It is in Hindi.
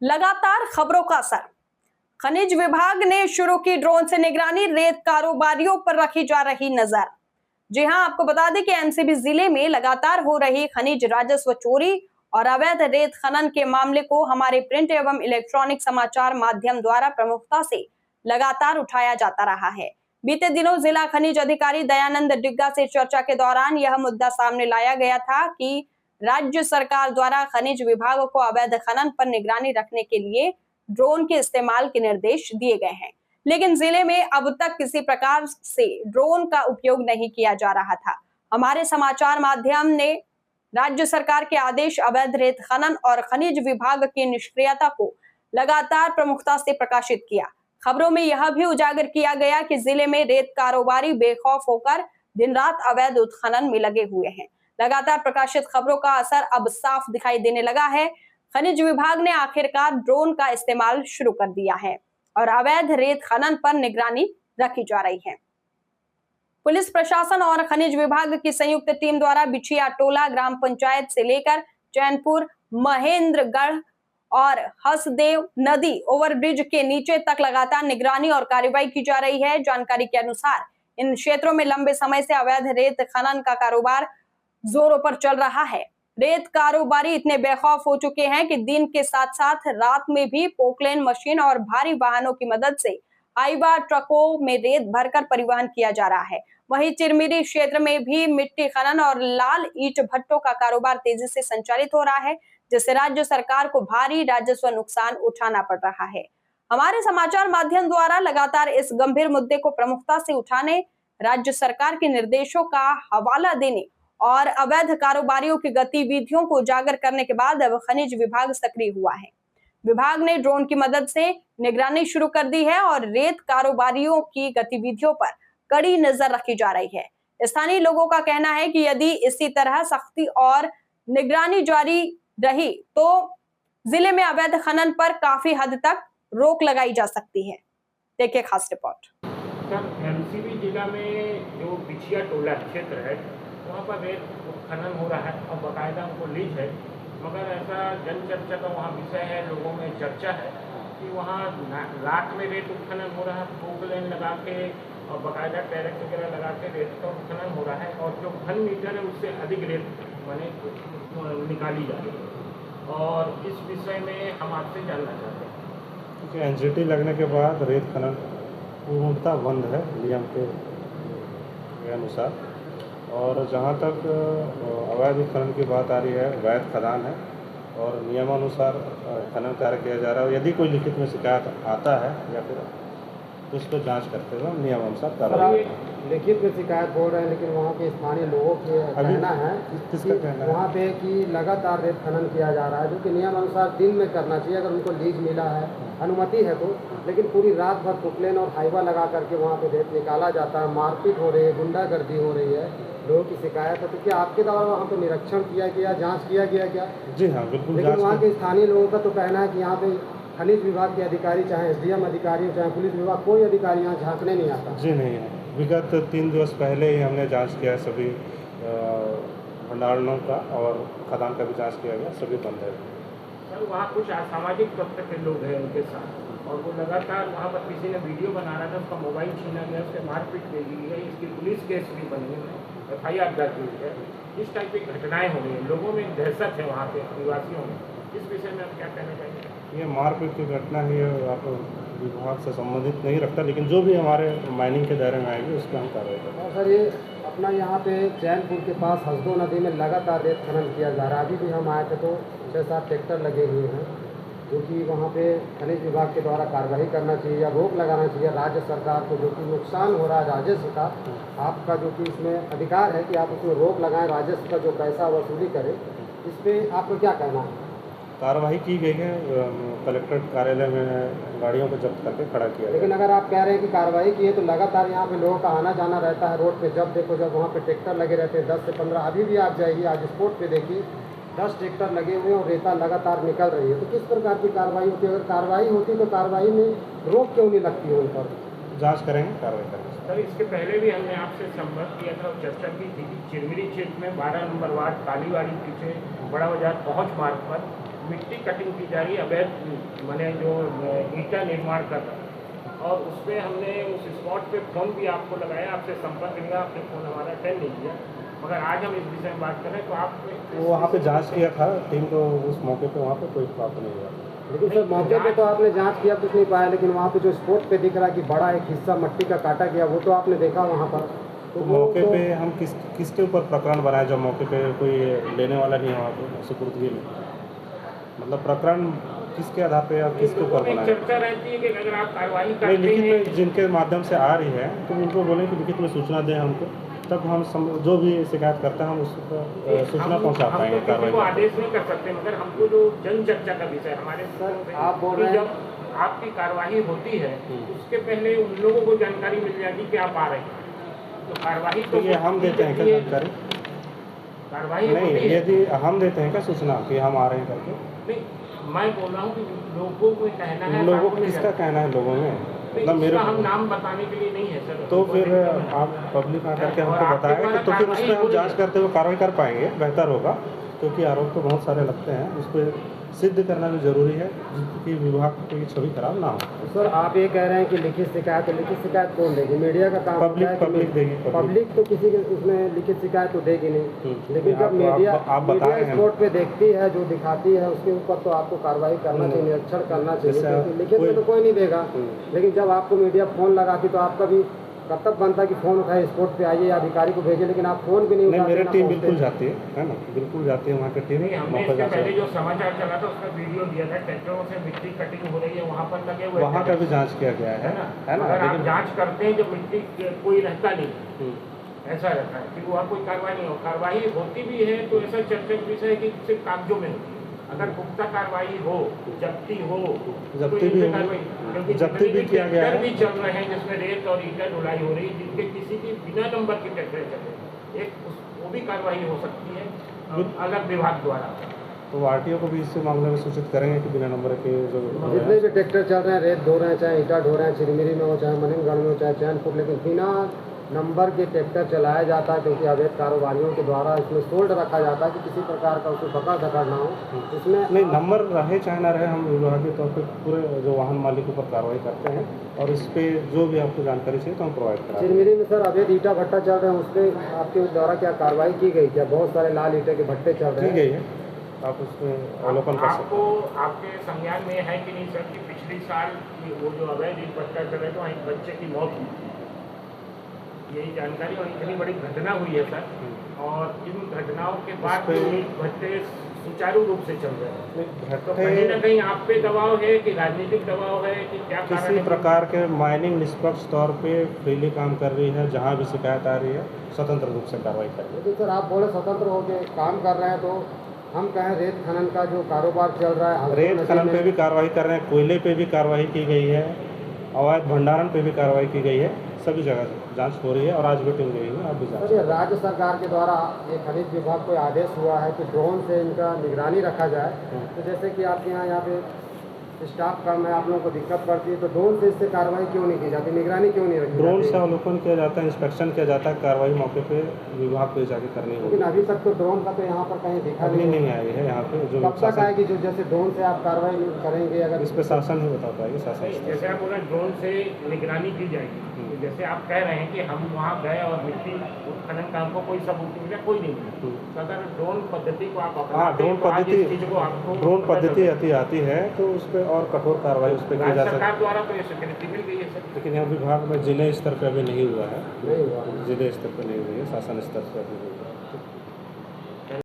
लगातार खबरों का असर। खनिज विभाग ने शुरू की ड्रोन से निगरानी, रेत कारोबारियों पर रखी जा रही नजर। जी हां, आपको बता दें कि एनसीबी जिले में लगातार हो रही खनिज राजस्व चोरी और अवैध रेत खनन के मामले को हमारे प्रिंट एवं इलेक्ट्रॉनिक समाचार माध्यम द्वारा प्रमुखता से लगातार उठाया जाता रहा है। बीते दिनों जिला खनिज अधिकारी दयानंद डिग्गा से चर्चा के दौरान यह मुद्दा सामने लाया गया था कि राज्य सरकार द्वारा खनिज विभाग को अवैध खनन पर निगरानी रखने के लिए ड्रोन के इस्तेमाल के निर्देश दिए गए हैं, लेकिन जिले में अब तक किसी प्रकार से ड्रोन का उपयोग नहीं किया जा रहा था। हमारे समाचार माध्यम ने राज्य सरकार के आदेश, अवैध रेत खनन और खनिज विभाग की निष्क्रियता को लगातार प्रमुखता से प्रकाशित किया। खबरों में यह भी उजागर किया गया कि जिले में रेत कारोबारी बेखौफ होकर दिन रात अवैध उत्खनन में लगे हुए हैं। लगातार प्रकाशित खबरों का असर अब साफ दिखाई देने लगा है। खनिज विभाग ने आखिरकार ड्रोन का इस्तेमाल शुरू कर दिया है और अवैध रेत खनन पर निगरानी रखी जा रही है। पुलिस प्रशासन और खनिज विभाग की संयुक्त टीम द्वारा बिछिया टोला ग्राम पंचायत से लेकर चैनपुर, महेंद्रगढ़ और हसदेव नदी ओवरब्रिज के नीचे तक लगातार निगरानी और कार्रवाई की जा रही है। जानकारी के अनुसार इन क्षेत्रों में लंबे समय से अवैध रेत खनन का कारोबार जोरों पर चल रहा है। रेत कारोबारी इतने बेखौफ हो चुके हैं कि दिन के साथ साथ रात में भी पोकलेन मशीन और भारी वाहनों की मदद से आईवा ट्रकों में रेत भरकर परिवहन किया जा रहा है। वहीं चिरमिरी क्षेत्र में भी मिट्टी खनन और लाल ईंट भट्टों का कारोबार तेजी से संचालित हो रहा है, जिससे राज्य सरकार को भारी राजस्व नुकसान उठाना पड़ रहा है। हमारे समाचार माध्यम द्वारा लगातार इस गंभीर मुद्दे को प्रमुखता से उठाने, राज्य सरकार के निर्देशों का हवाला देने और अवैध कारोबारियों की गतिविधियों को उजागर करने के बाद अब खनिज विभाग सक्रिय हुआ है। विभाग ने ड्रोन की मदद से निगरानी शुरू कर दी है और रेत कारोबारियों की गतिविधियों पर कड़ी नजर रखी जा रही है। स्थानीय लोगों का कहना है कि यदि इसी तरह सख्ती और निगरानी जारी रही तो जिले में अवैध खनन पर काफी हद तक रोक लगाई जा सकती है। देखिए खास रिपोर्ट। एनसीबी जिला में जो बिछिया टोला क्षेत्र है वहाँ पर रेत खनन हो रहा है और बाकायदा उनको लीज है, मगर ऐसा जन चर्चा का वहाँ विषय है, लोगों में चर्चा है कि वहाँ रात में रेत उत्खनन हो रहा है, पोकलेन लगा के और बाकायदा टैरेक्स वगैरह लगा के रेत का उत्खनन हो रहा है और जो घन मीटर है उससे अधिक रेत माने निकाली जा रही है। और इस विषय में हम आपसे जानना चाहते हैं क्योंकि एनजीटी लगने के बाद रेत खनन पूर्णतः बंद है नियम के अनुसार, और जहाँ तक अवैध खनन की बात आ रही है, वैध खदान है और नियमानुसार खनन कार्य किया जा रहा है। यदि कोई लिखित में शिकायत आता है या फिर तो उस पर जाँच करते हुए नियमानुसार कार्रवाई। लिखित में शिकायत बोल रहे हैं, लेकिन वहाँ के स्थानीय लोगों के कहना है किसका कहना है वहाँ पे कि लगातार रेत खनन किया जा रहा है, जो कि नियमानुसार दिन में करना चाहिए अगर उनको लीज मिला है, अनुमति है तो, लेकिन पूरी रात भर पोकलेन और हाईवा लगा करके वहाँ पे रेत निकाला जाता है। मारपीट हो रही है, गुंडागर्दी हो रही है, लोगों की शिकायत है। तो क्या आपके द्वारा वहाँ पे निरीक्षण किया गया, जाँच किया गया क्या? जी हाँ, बिल्कुल। लेकिन वहाँ के स्थानीय लोगों का तो कहना है कि यहाँ पे खनिज विभाग के अधिकारी, चाहे एसडीएम अधिकारी चाहे पुलिस विभाग, कोई अधिकारी यहाँ झांकने नहीं आता। जी नहीं है। विगत 3 दिवस पहले ही हमने जांच किया, सभी भंडारणों का और खदान का भी जांच किया गया, सभी बंद है। सर वहाँ कुछ असामाजिक तत्व के लोग हैं उनके साथ और वो लगातार वहाँ पर किसी ने वीडियो बना रहा था, उसका मोबाइल छीना गया, उसके मारपीट की गई, इसकी पुलिस केस भी बनी है, FIR दर्ज हुई है। इस टाइप की घटनाएँ हो रही हैं, लोगों में दहशत है वहाँ पे निवासियों में। इस विषय में आप क्या कहना चाहेंगे? ये मारपीट की घटना ही आप विभाग से संबंधित नहीं रखता, लेकिन जो भी हमारे माइनिंग के दायरे में आएगी उस पर हम कार्रवाई करेंगे। और सर ये अपना यहाँ पे चैनपुर के पास हसदो नदी में लगातार रेत खनन किया जा रहा है। अभी भी हम आए थे तो 6-7 ट्रैक्टर लगे हुए हैं, जो कि वहाँ पे खनिज विभाग के द्वारा कार्रवाई करना चाहिए या रोक लगाना चाहिए राज्य सरकार को, जो कि नुकसान हो रहा है राजस्व का। आपका जो कि इसमें अधिकार है कि आप उसमें रोक लगाएं, राजस्व का जो पैसा वसूली करें। इस पर आपको क्या कहना है? कार्रवाई की गई है, कलेक्ट्रेट कार्यालय में गाड़ियों को जब्त करके खड़ा किया। लेकिन अगर आप कह रहे हैं कि कार्रवाई की है तो लगातार यहाँ पे लोगों का आना जाना रहता है रोड पे, जब देखो जब वहाँ पे ट्रैक्टर लगे रहते हैं 10 से 15। अभी भी आप जाइए आज स्पोर्ट पे देखिए 10 ट्रैक्टर लगे हुए हैं और रेता लगातार निकल रही है। तो किस प्रकार की कार्रवाई होती है? अगर कार्रवाई होती तो कार्रवाई में रोक क्यों नहीं लगती है उन पर? जाँच करेंगे, कार्रवाई करेंगे। सर इसके पहले भी हमने आपसे संपर्क किया था और चर्चा की थी कि चिरमिरी क्षेत्र में 12 नंबर वार्ड कालीवाड़ी पीछे बड़ा बाजार पहुँच मार्ग पर मिट्टी कटिंग की जा रही है अवैध मैंने जो ईटा निर्माण कर रहा है, और उस पर हमने उस स्पॉट पे फ़ोन भी आपको लगाया, आपसे संपर्क लिया, आपने फ़ोन हमारा अटेंड नहीं किया, मगर आज हम इस विषय में बात कर रहे हैं। तो आप वो वहाँ पे जांच किया था टीम को, उस मौके पे वहाँ पे कोई प्राप्त नहीं हुआ। लेकिन सर मौके पे तो आपने जांच किया, कुछ नहीं पाया, लेकिन वहाँ पे जो स्पॉट पे दिख रहा है कि बड़ा एक हिस्सा मट्टी का काटा गया, वो तो आपने देखा वहाँ पर। तो वो मौके तो- पे हम किसके ऊपर प्रकरण बनाए जब मौके पे कोई लेने वाला नहीं है वहाँ पे सुपुर्दगी में? मतलब प्रकरण किसके आधार पे या किसके ऊपर लोगों में बनाए? चर्चा रहती है कि अगर आप कार्रवाई नहीं, करते लिखित हैं में जिनके माध्यम से आ रही है तो उनको बोलें कि लिखित में सूचना दें हमको, तब हम जो भी शिकायत करते हैं हम उस पर सूचना पहुँचा हम पाएंगे तो किसी को कार्रवाई। आदेश नहीं कर सकते, मगर हमको जो जन चर्चा का विषय हमारे सर, आप बोल कि रहे हैं- जब आपकी कार्रवाई होती है उसके पहले उन लोगों को जानकारी मिल जाती कि आप आ रहे हैं, तो कार्रवाई तो ये हम देते हैं क्या जानकारी? कार्रवाई नहीं, होती है। यदि हम देते हैं क्या सूचना कि हम आ रहे हैं करके? नहीं, मैं बोल रहा हूँ कि लोगों को कहना है, लोगों आपको को नहीं किसका जानना। कहना है लोगों में? नहीं, मतलब मेरे इसका हम नाम बताने के लिए नहीं है सर। तो फिर आप पब्लिक आकर के और हमको आपके बताएं द्वारा तो फिर उस पर हम कार्रवाई जांच करते हुए कार्रवाई कर पाएंगे, बेहतर होगा, क्योंकि आरोप तो बहुत सारे लगते हैं, उस पर सिद्ध करना भी जरूरी है जिसकी विभाग की छवि खराब ना हो। सर आप ये कह रहे हैं कि लिखित शिकायत, तो लिखित शिकायत कौन देगी? मीडिया का काम पब्लिक- होता है कि पब्लिक देगी, पब्लिक। पब्लिक तो किसी के उसमें लिखित शिकायत तो देगी नहीं, लेकिन जब आप मीडिया बता रहे हैं। स्पॉट पे देखती है, जो दिखाती है, उसके ऊपर तो आपको कार्रवाई करना चाहिए, निरीक्षण करना चाहिए, जैसे क्योंकि लिखित में तो कोई नहीं देगा। लेकिन जब आपको मीडिया फ़ोन लगाती तो आपका भी कर्तव्य बनता कि फ़ोन उठाए, स्पॉट पे आइए या अधिकारी को भेजिए, लेकिन आप फ़ोन भी नहीं नहीं, उठाते। मेरी ना टीम पहुंचते। बिल्कुल जाती है ना, बिल्कुल जाती है वहाँ की टीम। नहीं, हमने मौका इसके जांच पहले जो समाचार चला था उसका वीडियो दिया था, ट्रैक्टरों से मिट्टी कटिंग हो रही है, वहाँ पर लगे हुए वहाँ का भी जांच किया गया है है ना। ना, अगर आप लेकिन जांच करते हैं, जब मिट्टी कोई रहता नहीं, ऐसा रहता है, फिर वहाँ कोई कार्रवाई नहीं हो। कार्रवाई होती भी है तो ऐसा चर्चा का विषय है कि सिर्फ कागजों में होती है। अगर पुख्ता कार्रवाई हो, जब्ती हो, जब्ती तो इन भी पे होगी। कार्रवाई, क्योंकि जब्ती जितने भी किया गया ट्रैक्टर है। भी चल रहे हैं जिसमें रेत और ईटा ढुलाई हो रही है, जिनके किसी की बिना नंबर के ट्रैक्टर चल रहे हैं, वो भी कार्रवाई हो सकती है अलग विभाग द्वारा। तो आरटीओ को भी इस मामले में सूचित करेंगे कि बिना नंबर के जो जितने भी ट्रैक्टर चल रहे हैं, रेत ढो रहे हैं, चाहे ईटा ढो रहे हैं, चिरमिरी में हो, चाहे मनिमगढ़ में हो, चाहे चैनपुर, लेकिन बिना नंबर के ट्रैक्टर चलाया जाता है, क्योंकि अवैध कारोबारियों के द्वारा इसमें सोल्ड रखा जाता है कि किसी प्रकार का उसको पकड़ धकड़ ना हो। इसमें नहीं, नंबर रहे चाहे ना रहे, हम विभागीय तौर पे पूरे जो वाहन मालिक पर कार्रवाई करते हैं, और इस पे जो भी आपको जानकारी चाहिए तो हम प्रोवाइड कराते हैं। चिरमिरी में सर अवैध ईटा भट्टा चल रहे हैं, उस पर आपके द्वारा क्या कार्रवाई की गई? क्या बहुत सारे लाल ईटे के भट्टे चल रहे की हैं? गई है, आप उसमें अवलोकन कर सकते आपको आपके संज्ञान में है कि नहीं सर कि पिछले साल वो जो अवैध ईट भट्टा चल रहे थे, वहाँ एक बच्चे की मौत हुई थी, यही जानकारी, और इतनी बड़ी घटना हुई है सर, और इन घटनाओं के बाद पे- भी ईट भट्टे सुचारू रूप से चल रहे हैं। हैं। तो कहीं ना भट्टे कहीं आप पे दबाव है कि राजनीतिक दबाव है कि क्या कारण किसी है? प्रकार के माइनिंग निष्पक्ष तौर पे फ्रीली काम कर रही है, जहाँ भी शिकायत आ रही है स्वतंत्र रूप से कार्रवाई कर रही है। लेकिन सर आप बोले स्वतंत्र होकर काम कर रहे हैं, तो हम कहें रेत खनन का जो कारोबार चल रहा है, रेत नदी खनन में- पे भी कार्रवाई कर रहे हैं, कोयले पे भी कार्रवाई की गई है, अवैध भंडारण पे भी कार्रवाई की गई है, सभी जगह जांच हो रही है, और आज भी टीम गई है, आप भी जांच सर ये राज्य सरकार के द्वारा ये खनिज विभाग को आदेश हुआ है कि ड्रोन से इनका निगरानी रखा जाए। तो जैसे कि आपके यहाँ पे स्टाफ कम है, आप लोगों को दिक्कत पड़ती है, तो ड्रोन से इससे कार्रवाई क्यों नहीं की जाती, निगरानी क्यों नहीं रखी ड्रोन से जाती? अवलोकन किया जाता है, इंस्पेक्शन किया जाता है, कार्रवाई मौके पे विभाग पे जाके करनी होगी। लेकिन अभी तक तो ड्रोन का तो यहाँ पर कहीं दिखा अभी नहीं नहीं आई है यहाँ पे, जो कब तक शासन आएगी? जो जैसे ड्रोन से आप कार्रवाई करेंगे, अगर इस पे शासन ही बता पाएगी, शासन नहीं, जैसे आप बोला ड्रोन से निगरानी की जाएगी, तो जैसे आप कह रहे हैं कि हम वहाँ गए और मिट्टी उत्खनन का हमको कोई सबूत नहीं मिला, कोई नहीं मिला, तो अगर ड्रोन पद्धति को आप हाँ, अपनाते ड्रोन हैं, तो आज इस चीज़ को पद्धति आपको ड्रोन पता पद्धति चल- आती है तो उस पर और कठोर कार्रवाई उस पर की राज्य जा सकती सरकार द्वारा तो ये स्वीकृति मिल गई है सर। लेकिन यहाँ विभाग में जिले स्तर पे अभी नहीं हुआ है, नहीं हुआ। जिले स्तर पे नहीं हुई है, शासन स्तर पे अभी हुई है।